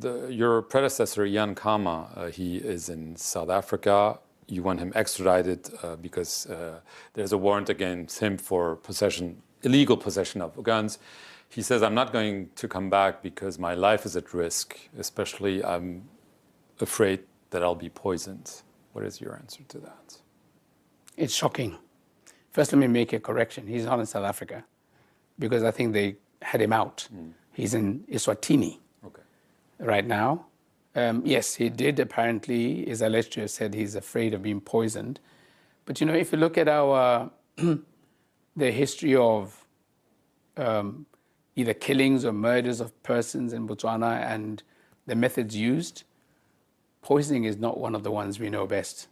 Your predecessor, Jan Khama, he is in South Africa. You want him extradited because there's a warrant against him for illegal possession of guns. He says, I'm not going to come back because my life is at risk, especially I'm afraid that I'll be poisoned. What is your answer to that? It's shocking. First, let me make a correction. He's not in South Africa because I think they had him out. He's in Eswatini right now. Yes, he did apparently, is alleged to have said he's afraid of being poisoned. But, if you look at our the history of either killings or murders of persons in Botswana and the methods used, poisoning is not one of the ones we know best.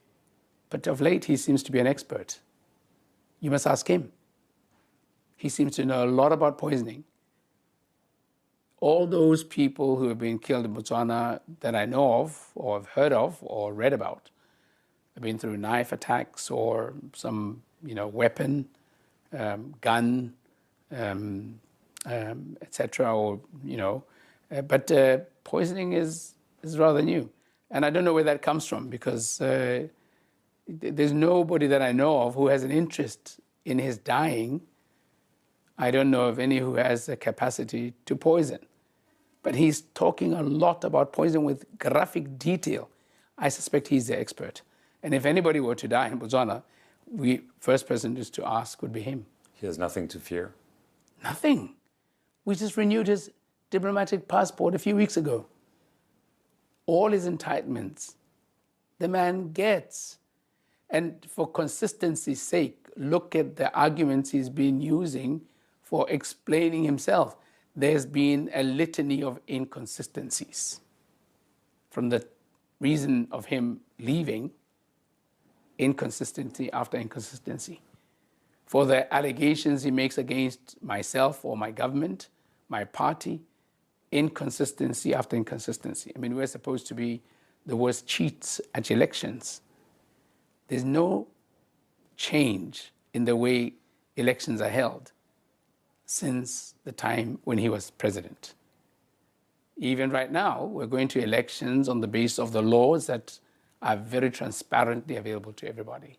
But of late, he seems to be an expert. You must ask him. He seems to know a lot about poisoning. All those people who have been killed in Botswana that I know of, or have heard of, or read about, have been through knife attacks or some, weapon, gun, etc. Or but poisoning is rather new, and I don't know where that comes from because there's nobody that I know of who has an interest in his dying. I don't know of any who has the capacity to poison. But he's talking a lot about poison with graphic detail. I suspect he's the expert. And if anybody were to die in Botswana, first person just to ask would be him. He has nothing to fear? Nothing. We just renewed his diplomatic passport a few weeks ago. All his entitlements, the man gets. And for consistency's sake, look at the arguments he's been using for explaining himself. There's been a litany of inconsistencies. From the reason of him leaving, inconsistency after inconsistency. For the allegations he makes against myself or my government, my party, inconsistency after inconsistency. I mean, we're supposed to be the worst cheats at elections. There's no change in the way elections are held since the time when he was president. Even right now, we're going to elections on the basis of the laws that are very transparently available to everybody.